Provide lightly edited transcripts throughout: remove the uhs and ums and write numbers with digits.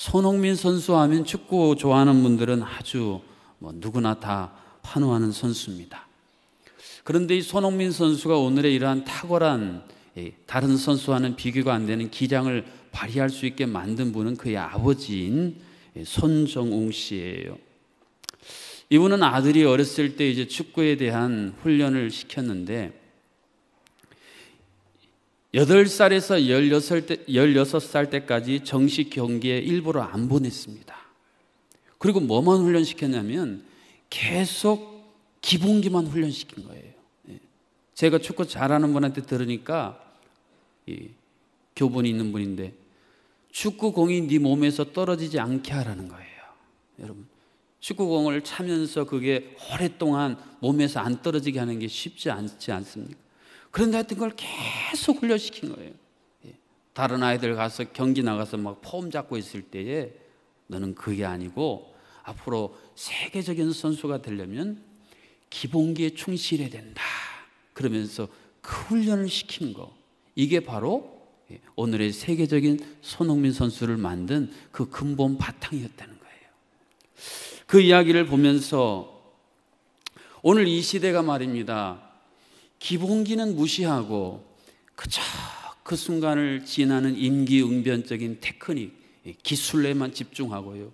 손흥민 선수 하면 축구 좋아하는 분들은 아주 누구나 다 환호하는 선수입니다. 그런데 이 손흥민 선수가 오늘의 이러한 탁월한 다른 선수와는 비교가 안 되는 기량을 발휘할 수 있게 만든 분은 그의 아버지인 손정웅 씨예요. 이분은 아들이 어렸을 때 이제 축구에 대한 훈련을 시켰는데 8살에서 16살 때까지 정식 경기에 일부러 안 보냈습니다. 그리고 뭐만 훈련시켰냐면 계속 기본기만 훈련시킨 거예요. 제가 축구 잘하는 분한테 들으니까 교본이 있는 분인데 축구공이 네 몸에서 떨어지지 않게 하라는 거예요. 여러분, 축구공을 차면서 그게 오랫동안 몸에서 안 떨어지게 하는 게 쉽지 않지 않습니까? 그런데 하여튼 그걸 계속 훈련시킨 거예요. 다른 아이들 가서 경기 나가서 막 폼 잡고 있을 때에 너는 그게 아니고 앞으로 세계적인 선수가 되려면 기본기에 충실해야 된다. 그러면서 그 훈련을 시킨 거, 이게 바로 오늘의 세계적인 손흥민 선수를 만든 그 근본 바탕이었다는 거예요. 그 이야기를 보면서 오늘 이 시대가 말입니다, 기본기는 무시하고 그저 그 순간을 지나는 임기응변적인 테크닉, 기술에만 집중하고요,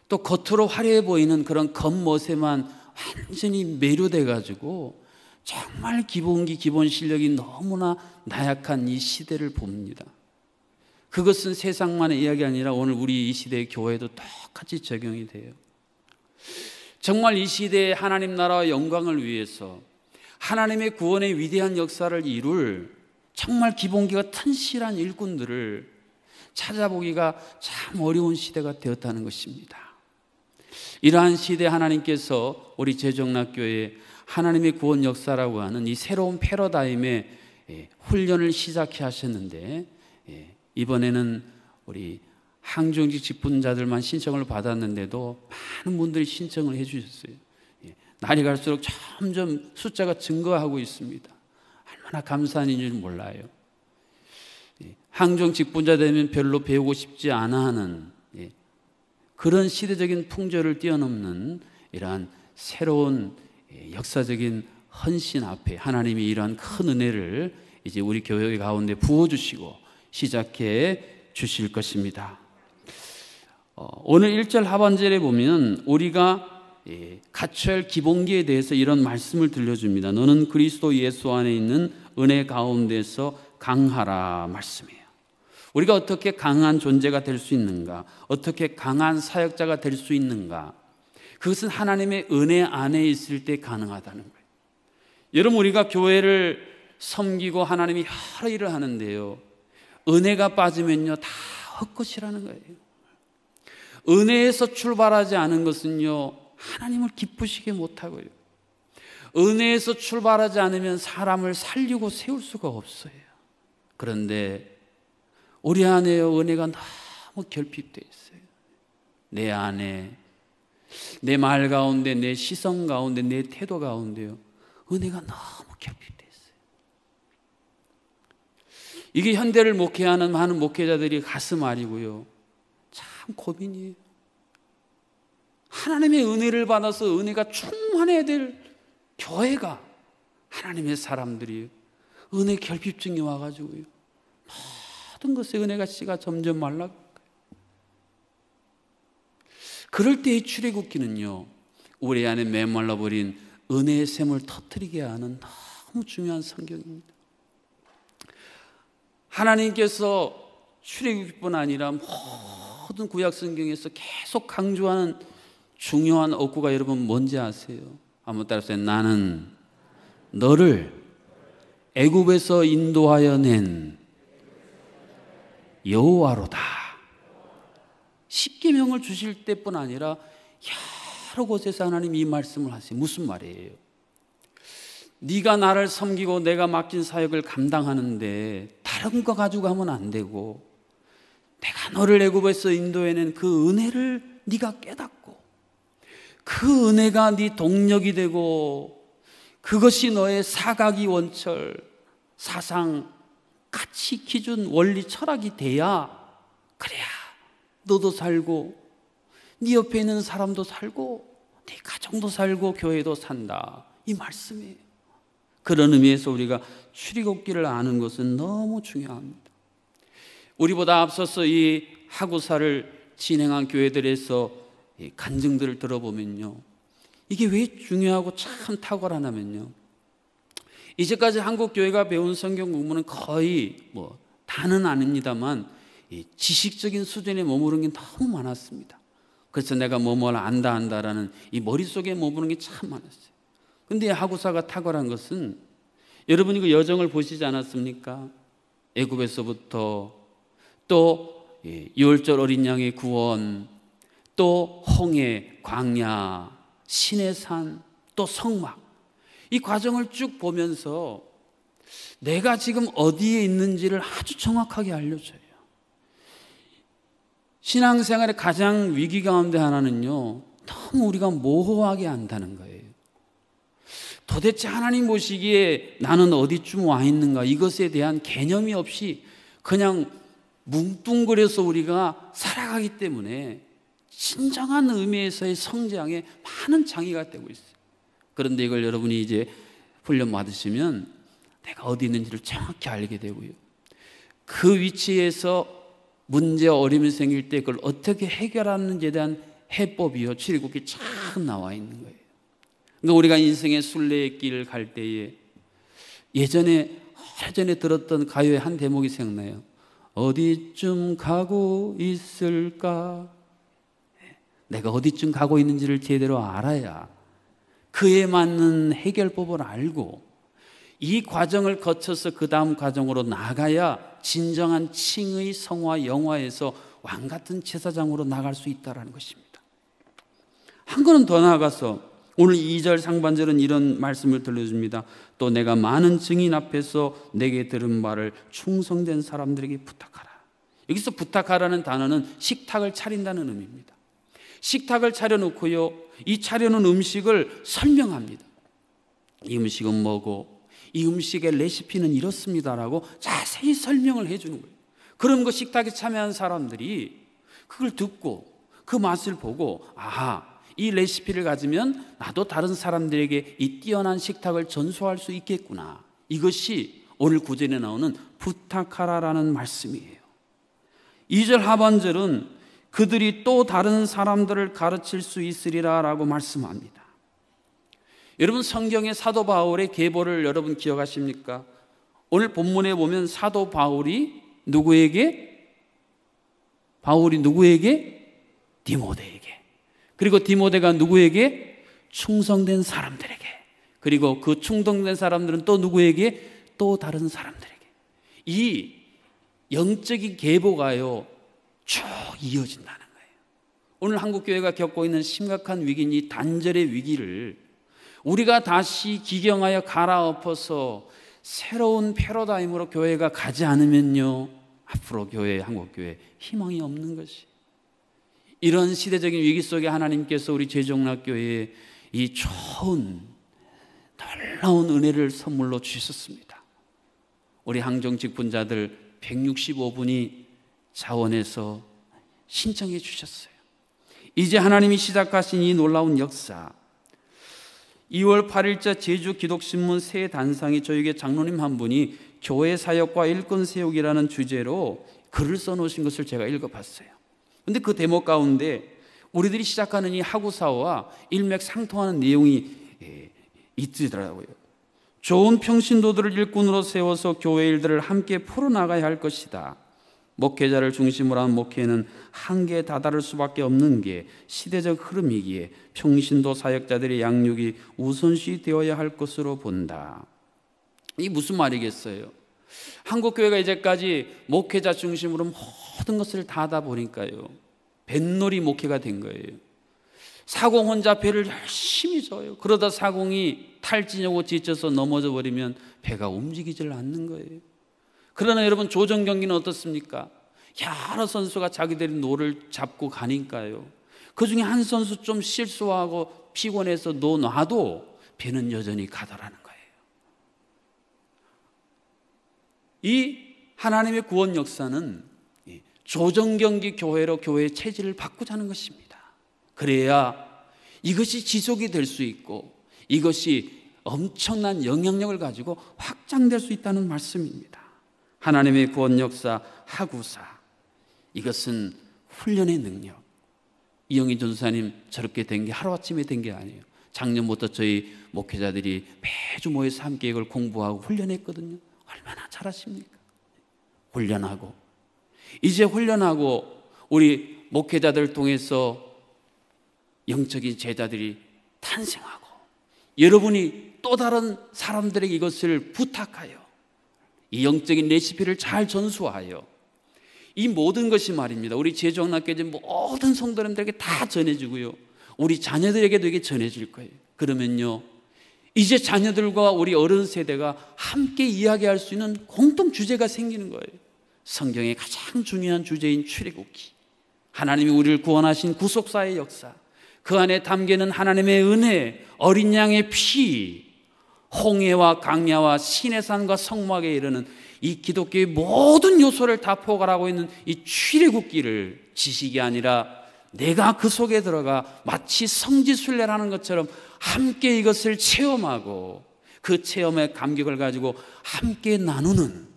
또 겉으로 화려해 보이는 그런 겉멋에만 완전히 매료돼 가지고 정말 기본기, 기본 실력이 너무나 나약한 이 시대를 봅니다. 그것은 세상만의 이야기 아니라 오늘 우리 이 시대의 교회도 똑같이 적용이 돼요. 정말 이 시대의 하나님 나라와 영광을 위해서 하나님의 구원의 위대한 역사를 이룰 정말 기본기가 튼실한 일꾼들을 찾아보기가 참 어려운 시대가 되었다는 것입니다. 이러한 시대에 하나님께서 우리 제정락교회에 하나님의 구원 역사라고 하는 이 새로운 패러다임의 훈련을 시작해 하셨는데, 이번에는 우리 항정직 직분자들만 신청을 받았는데도 많은 분들이 신청을 해 주셨어요. 날이 갈수록 점점 숫자가 증가하고 있습니다. 얼마나 감사한 일인지 몰라요. 항정 직분자 되면 별로 배우고 싶지 않아 하는 그런 시대적인 풍조를 뛰어넘는 이러한 새로운 역사적인 헌신 앞에 하나님이 이러한 큰 은혜를 이제 우리 교회 가운데 부어주시고 시작해 주실 것입니다. 오늘 1절 하반절에 보면 우리가 갖춰야 할 기본기에 대해서 이런 말씀을 들려줍니다. 너는 그리스도 예수 안에 있는 은혜 가운데서 강하라 말씀이에요. 우리가 어떻게 강한 존재가 될 수 있는가, 어떻게 강한 사역자가 될 수 있는가, 그것은 하나님의 은혜 안에 있을 때 가능하다는 거예요. 여러분, 우리가 교회를 섬기고 하나님이 여러 일을 하는데요, 은혜가 빠지면요 다 헛것이라는 거예요. 은혜에서 출발하지 않은 것은요 하나님을 기쁘시게 못하고요, 은혜에서 출발하지 않으면 사람을 살리고 세울 수가 없어요. 그런데 우리 안에요 은혜가 너무 결핍되어 있어요. 내 안에, 내 말 가운데, 내 시선 가운데, 내 태도 가운데요 은혜가 너무 결핍되어 있어요. 이게 현대를 목회하는 많은 목회자들이 가슴 아리고요 참 고민이에요. 하나님의 은혜를 받아서 은혜가 충만해야 될 교회가, 하나님의 사람들이 은혜 결핍증이 와가지고요 모든 것에 은혜가 씨가 점점 말라가요. 그럴 때의 출애굽기는요 우리 안에 메말라버린 은혜의 샘을 터뜨리게 하는 너무 중요한 성경입니다. 하나님께서 출애굽기뿐 아니라 모든 구약 성경에서 계속 강조하는 중요한 어구가 여러분 뭔지 아세요? 한번 따라하세요. 나는 너를 애굽에서 인도하여 낸 여호와로다. 십계명을 주실 때뿐 아니라 여러 곳에서 하나님 이 말씀을 하세요. 무슨 말이에요? 네가 나를 섬기고 내가 맡긴 사역을 감당하는데 다른 거 가지고 하면 안 되고, 내가 너를 애굽에서 인도해낸 그 은혜를 네가 깨닫고 그 은혜가 네 동력이 되고 그것이 너의 사각이 원철, 사상, 가치, 기준, 원리, 철학이 돼야, 그래야 너도 살고 네 옆에 있는 사람도 살고 네 가정도 살고 교회도 산다, 이 말씀이에요. 그런 의미에서 우리가 출애굽기를 아는 것은 너무 중요합니다. 우리보다 앞서서 이 하구사를 진행한 교회들에서 간증들을 들어보면요, 이게 왜 중요하고 참 탁월하냐면요, 이제까지 한국 교회가 배운 성경 공부는 거의 다는 아닙니다만 지식적인 수준에 머무른 게 너무 많았습니다. 그래서 내가 뭘 안다라는 이 머릿속에 머무는 게 참 많았어요. 근데 하구사가 탁월한 것은, 여러분이 그 여정을 보시지 않았습니까? 애굽에서부터 또 유월절 어린 양의 구원, 또 홍해, 광야, 신의 산, 또 성막, 이 과정을 쭉 보면서 내가 지금 어디에 있는지를 아주 정확하게 알려줘요. 신앙생활의 가장 위기 가운데 하나는요, 너무 우리가 모호하게 안다는 거예요. 도대체 하나님 보시기에 나는 어디쯤 와 있는가, 이것에 대한 개념이 없이 그냥 뭉뚱그려서 우리가 살아가기 때문에 진정한 의미에서의 성장에 많은 장애가 되고 있어요. 그런데 이걸 여러분이 이제 훈련 받으시면 내가 어디 있는지를 정확히 알게 되고요, 그 위치에서 문제 어려움이 생길 때 그걸 어떻게 해결하는지에 대한 해법이요, 출애굽기에 쫙 나와 있는 거예요. 그러니까 우리가 인생의 순례의 길을 갈 때에 예전에 들었던 가요의 한 대목이 생각나요. 어디쯤 가고 있을까? 내가 어디쯤 가고 있는지를 제대로 알아야 그에 맞는 해결법을 알고 이 과정을 거쳐서 그 다음 과정으로 나가야 진정한 칭의 성화 영화에서 왕같은 제사장으로 나갈 수 있다는 것입니다. 한 걸음 더 나아가서 오늘 2절 상반절은 이런 말씀을 들려줍니다. 또 내가 많은 증인 앞에서 내게 들은 말을 충성된 사람들에게 부탁하라. 여기서 부탁하라는 단어는 식탁을 차린다는 의미입니다. 식탁을 차려놓고요, 이 차려놓은 음식을 설명합니다. 이 음식은 뭐고 이 음식의 레시피는 이렇습니다라고 자세히 설명을 해주는 거예요. 그런 거 식탁에 참여한 사람들이 그걸 듣고 그 맛을 보고, 아하, 이 레시피를 가지면 나도 다른 사람들에게 이 뛰어난 식탁을 전수할 수 있겠구나. 이것이 오늘 구절에 나오는 부탁하라라는 말씀이에요. 2절 하반절은 그들이 또 다른 사람들을 가르칠 수 있으리라 라고 말씀합니다. 여러분, 성경의 사도 바울의 계보를 여러분 기억하십니까? 오늘 본문에 보면 사도 바울이 누구에게? 디모데에게. 그리고 디모데가 누구에게? 충성된 사람들에게. 그리고 그 충성된 사람들은 또 누구에게? 또 다른 사람들에게. 이 영적인 계보가요 쭉 이어진다는 거예요. 오늘 한국교회가 겪고 있는 심각한 위기인 이 단절의 위기를 우리가 다시 기경하여 갈아엎어서 새로운 패러다임으로 교회가 가지 않으면요, 앞으로 한국교회 희망이 없는 것이. 이런 시대적인 위기 속에 하나님께서 우리 제종락교회에 이 좋은 놀라운 은혜를 선물로 주셨습니다. 우리 항정 직분자들 165분이 자원해서 신청해 주셨어요. 이제 하나님이 시작하신 이 놀라운 역사, 2월 8일자 제주 기독신문 새 단상에 저에게 장로님 한 분이 교회 사역과 일꾼 세우기라는 주제로 글을 써놓으신 것을 제가 읽어봤어요. 그런데 그 대목 가운데 우리들이 시작하는 이 하구사와 일맥상통하는 내용이 있더라고요. 좋은 평신도들을 일꾼으로 세워서 교회 일들을 함께 풀어나가야 할 것이다. 목회자를 중심으로 한 목회는 한계에 다다를 수밖에 없는 게 시대적 흐름이기에 평신도 사역자들의 양육이 우선시 되어야 할 것으로 본다. 이게 무슨 말이겠어요? 한국교회가 이제까지 목회자 중심으로 모든 것을 다 하다 보니까요, 뱃놀이 목회가 된 거예요. 사공 혼자 배를 열심히 져요. 그러다 사공이 탈진하고 지쳐서 넘어져 버리면 배가 움직이질 않는 거예요. 그러나 여러분, 조정 경기는 어떻습니까? 여러 선수가 자기들이 노를 잡고 가니까요, 그 중에 한 선수 좀 실수하고 피곤해서 놔도 배는 여전히 가더라는 거예요. 이 하나님의 구원 역사는 조정경기 교회로 교회의 체질을 바꾸자는 것입니다. 그래야 이것이 지속이 될 수 있고 이것이 엄청난 영향력을 가지고 확장될 수 있다는 말씀입니다. 하나님의 구원 역사, 하구사, 이것은 훈련의 능력. 이영희 전사님 저렇게 된 게 하루아침에 된 게 아니에요. 작년부터 저희 목회자들이 매주 모여서 함께 이걸 공부하고 훈련했거든요. 얼마나 잘하십니까? 훈련하고 이제 훈련하고 우리 목회자들 통해서 영적인 제자들이 탄생하고 여러분이 또 다른 사람들에게 이것을 부탁하여 이 영적인 레시피를 잘 전수하여 이 모든 것이 말입니다. 우리 제주학교의 모든 성도님들에게 다 전해지고요. 우리 자녀들에게도 이게 전해질 거예요. 그러면요, 이제 자녀들과 우리 어른 세대가 함께 이야기할 수 있는 공통 주제가 생기는 거예요. 성경의 가장 중요한 주제인 출애굽기, 하나님이 우리를 구원하신 구속사의 역사, 그 안에 담기는 하나님의 은혜, 어린 양의 피, 홍해와 강야와 시내산과 성막에 이르는 이 기독교의 모든 요소를 다 포괄하고 있는 이 출애굽기를 지식이 아니라 내가 그 속에 들어가 마치 성지순례를 하는 것처럼 함께 이것을 체험하고 그 체험의 감격을 가지고 함께 나누는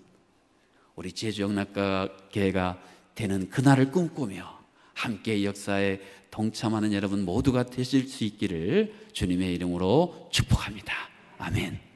우리 제주영락교회가 되는 그날을 꿈꾸며 함께 역사에 동참하는 여러분 모두가 되실 수 있기를 주님의 이름으로 축복합니다. 아멘.